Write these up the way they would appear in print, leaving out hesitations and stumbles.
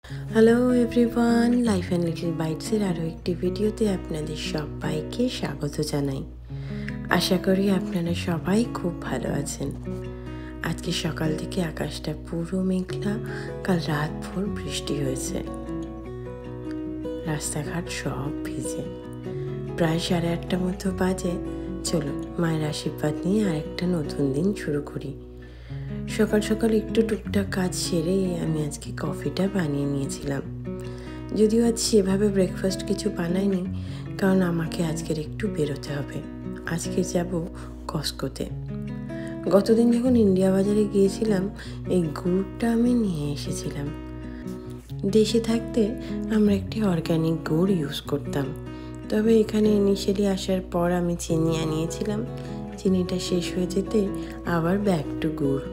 Hello everyone, life and little বাইটসের আরও একটি ভিডিওতে আপনাদের সবাইকে স্বাগত জানাই। আশা করি আপনারা সবাই খুব ভালো আছেন। আজকে সকাল থেকে আকাশটা পুরো মেঘলা, কাল রাত ভোর বৃষ্টি হয়েছে, রাস্তাঘাট সব ভিজে। প্রায় 8:30 মতো বাজে। চলো মায়ের আশীর্বাদ নিয়ে আরেকটা নতুন দিন শুরু করি। সকাল সকাল একটু টুকটাক কাজ সেরে আমি আজকে কফিটা বানিয়ে নিয়েছিলাম। যদিও আজ সেভাবে ব্রেকফাস্ট কিছু বানাইনি, কারণ আমাকে আজকের একটু বেরোতে হবে। আজকে যাব কস্কোতে। গতদিন যখন ইন্ডিয়া বাজারে গিয়েছিলাম, এই গুড়টা আমি নিয়ে এসেছিলাম। দেশে থাকতে আমরা একটি অর্গ্যানিক গুড় ইউজ করতাম, তবে এখানে ইনিশিয়ালি আসার পর আমি চিনি আনিয়েছিলাম। চিনিটা শেষ হয়ে যেতে আবার ব্যাক টু গুড়।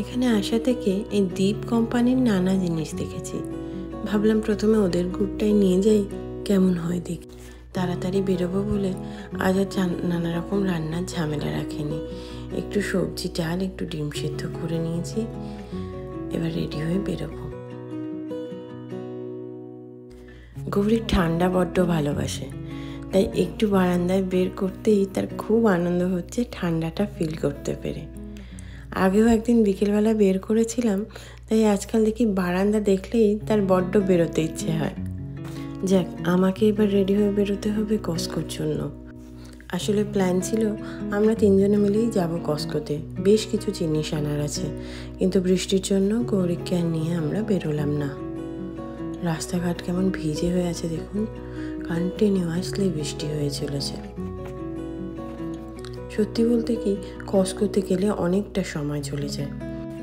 এখানে আসা থেকে এই দীপ কোম্পানির নানা জিনিস দেখেছি। ভাবলাম প্রথমে ওদের গুড়টাই নিয়ে যাই, কেমন হয় দেখি। তাড়াতাড়ি বেরোবো বলে আজ আর নানা রকম রান্নার ঝামেলা রাখিনি। একটু সবজি, ডাল, একটু ডিম সেদ্ধ করে নিয়েছি। এবার রেডি হয়ে বেরোবো। গৌরী ঠান্ডা বড্ড ভালোবাসে, তাই একটু বারান্দায় বের করতেই তার খুব আনন্দ হচ্ছে ঠান্ডাটা ফিল করতে পেরে। আগেও একদিন বিকেলবেলা বের করেছিলাম, তাই আজকাল দেখি বারান্দা দেখলেই তার বড্ড বেরোতে ইচ্ছে হয়। যাক, আমাকে এবার রেডি হয়ে বেরোতে হবে কস্কোর জন্য। আসলে প্ল্যান ছিল আমরা 3 জনে মিলেই যাব কস্কোতে। বেশ কিছু জিনিস আনার আছে, কিন্তু বৃষ্টির জন্য গৌরীকে আর নিয়ে আমরা বেরোলাম না। রাস্তাঘাট কেমন ভিজে হয়ে আছে দেখুন, কন্টিনিউয়াসলি বৃষ্টি হয়ে চলেছে। সত্যি বলতে কি, কস্কোতে গেলে অনেকটা সময় চলে যায়,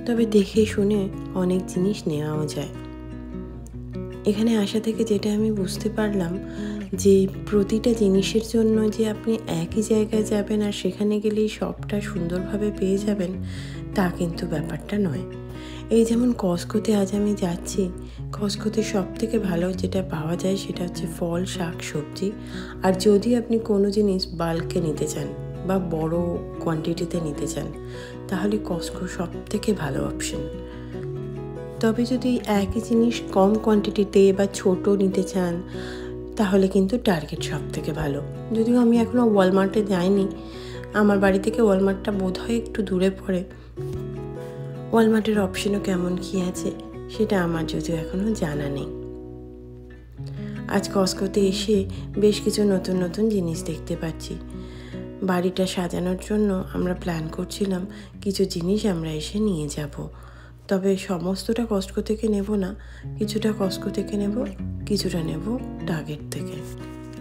তবে দেখে শুনে অনেক জিনিস নেওয়াও যায়। এখানে আসা থেকে যেটা আমি বুঝতে পারলাম, যে প্রতিটা জিনিসের জন্য যে আপনি একই জায়গায় যাবেন আর সেখানে গেলেই সবটা সুন্দরভাবে পেয়ে যাবেন, তা কিন্তু ব্যাপারটা নয়। এই যেমন কস্কোতে আজ আমি যাচ্ছি, কস্কোতে সব থেকে ভালো যেটা পাওয়া যায় সেটা হচ্ছে ফল, শাক, সবজি। আর যদি আপনি কোনো জিনিস বাল্কে নিতে চান বা বড় কোয়ান্টিটিতে নিতে চান, তাহলে কস্কো সব থেকে ভালো অপশন। তবে যদি একই জিনিস কম কোয়ান্টিটিতে বা ছোট নিতে চান, তাহলে কিন্তু টার্গেট সব থেকে ভালো। যদিও আমি এখনও ওয়ালমার্টে যাইনি, আমার বাড়ি থেকে ওয়ালমার্টটা বোধহয় একটু দূরে পড়ে। ওয়ালমার্টের অপশনও কেমন কী আছে সেটা আমার যদিও এখনও জানা নেই। আজ কস্কোতে এসে বেশ কিছু নতুন নতুন জিনিস দেখতে পাচ্ছি। বাড়িটা সাজানোর জন্য আমরা প্ল্যান করছিলাম কিছু জিনিস আমরা এসে নিয়ে যাব, তবে সমস্তটা কস্কো থেকে নেব না। কিছুটা কস্কো থেকে নেব, কিছুটা নেব টার্গেট থেকে।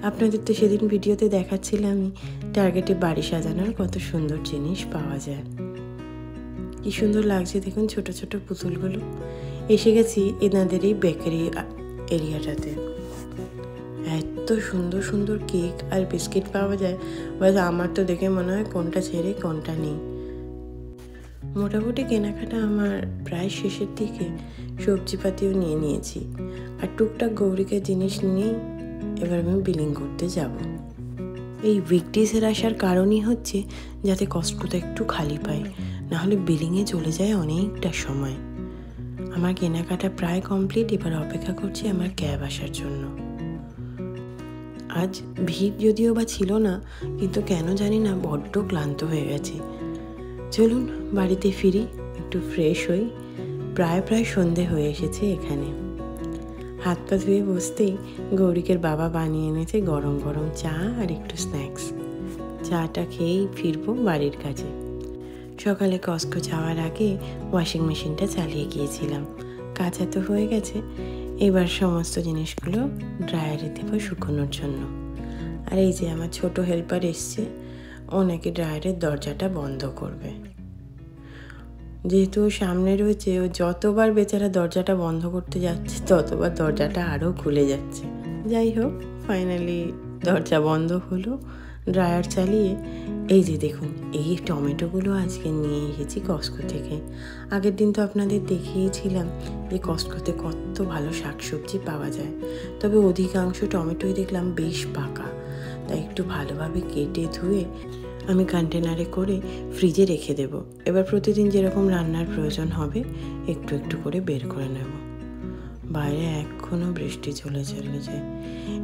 আপনাদের তো সেদিন ভিডিওতে দেখাচ্ছিলামই টার্গেটে বাড়ি সাজানোর কত সুন্দর জিনিস পাওয়া যায়। কি সুন্দর লাগছে দেখুন ছোট ছোট পুতুলগুলো। এসে গেছি এনাদের এই বেকারি এরিয়াটাতে। এত সুন্দর সুন্দর কেক আর বিস্কিট পাওয়া যায়, বাস আমার তো দেখে মনে হয় কোনটা ছেড়ে কোনটা নেই। মোটামুটি কেনাকাটা আমার প্রায় শেষের দিকে। সবজিপাতিও নিয়ে নিয়েছি, আর টুকটাক গৌরীকে জিনিস নিয়েই এবার আমি বিলিং করতে যাব। এই উইকডেজের আসার কারণই হচ্ছে যাতে কস্কোটা একটু খালি পাই, নাহলে বিলিংয়ে চলে যায় অনেকটা সময়। আমার কেনাকাটা প্রায় কমপ্লিট, এবার অপেক্ষা করছি আমার ক্যাব আসার জন্য। আজ ভিড় যদিও বা ছিল না, কিন্তু কেন জানি না বড্ড ক্লান্ত হয়ে গেছে। চলুন বাড়িতে ফিরি, একটু ফ্রেশ হই। প্রায় সন্ধে হয়ে এসেছে এখানে। হাত পা ধুয়ে বসতেই গৌরিকের বাবা বানিয়ে এনেছে গরম গরম চা আর একটু স্ন্যাক্স। চাটা খেয়েই ফিরবো বাড়ির কাছে। সকালে কস্কো যাওয়ার আগে ওয়াশিং মেশিনটা চালিয়ে গিয়েছিলাম। কাঁচা তো হয়ে গেছে, এবার সমস্ত জিনিসগুলো ড্রায়ারে দেবো শুকোনোর জন্য। আর এই যে আমার ছোট হেল্পার এসছে, ও নাকি ড্রায়ারের দরজাটা বন্ধ করবে। যেহেতু সামনে রয়েছে, ও যতবার বেচারা দরজাটা বন্ধ করতে যাচ্ছে ততবার দরজাটা আরও খুলে যাচ্ছে। যাই হোক, ফাইনালি দরজা বন্ধ হলো। ড্রায়ার চালিয়ে এই যে দেখুন, এই টমেটোগুলো আজকে নিয়ে এসেছি কস্কো থেকে। আগের দিন তো আপনাদের দেখিয়েছিলাম যে কস্কোতে কত ভালো শাকসবজি পাওয়া যায়, তবে অধিকাংশ টমেটোই দেখলাম বেশ পাকা। তাই একটু ভালোভাবে কেটে ধুয়ে আমি কন্টেনারে করে ফ্রিজে রেখে দেব। এবার প্রতিদিন যেরকম রান্নার প্রয়োজন হবে একটু একটু করে বের করে নেব। বাইরে এখনও বৃষ্টি চলেছে।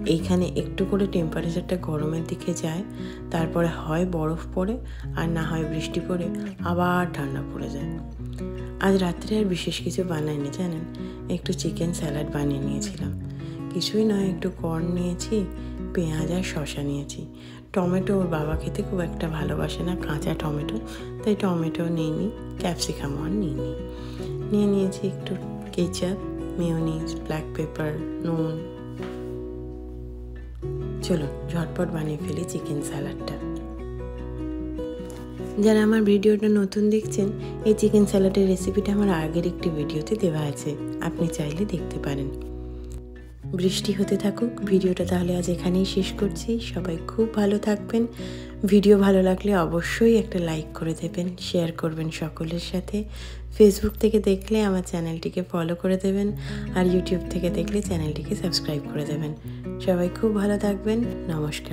এইখানে একটু করে টেম্পারেচারটা গরমের দিকে যায়, তারপরে হয় বরফ পড়ে আর না হয় বৃষ্টি পড়ে আবার ঠান্ডা পড়ে যায়। আজ রাত্রে আর বিশেষ কিছু বানাইনি জানেন, একটু চিকেন স্যালাড বানিয়ে নিয়েছিলাম। কিছুই নয়, একটু কর্ন নিয়েছি, পেঁয়াজ আর শসা নিয়েছি। টমেটো ওর বাবা খেতে খুব একটা ভালোবাসে না, কাঁচা টমেটো, তাই টমেটো নিইনি, ক্যাপসিকামও আর নিইনি। নিয়েছি একটু কেচাপ, মেয়োনিজ, ব্ল্যাক পেপার, নুন। চলুন ঝটপট বানিয়ে ফেলি চিকেন স্যালাডটা। যারা আমার ভিডিওটা নতুন দেখছেন, এই চিকেন স্যালাডের রেসিপিটা আমার আগের একটি ভিডিওতে দেওয়া আছে, আপনি চাইলে দেখতে পারেন। বৃষ্টি হতে থাকুক, ভিডিওটা তাহলে আজ এখানেই শেষ করছি। সবাই খুব ভালো থাকবেন। ভিডিও ভালো লাগলে অবশ্যই একটা লাইক করে দেবেন, শেয়ার করবেন সকলের সাথে। ফেসবুক থেকে দেখলে আমার চ্যানেলটিকে ফলো করে দেবেন, আর ইউটিউব থেকে দেখলে চ্যানেলটিকে সাবস্ক্রাইব করে দেবেন। সবাই খুব ভালো থাকবেন। নমস্কার।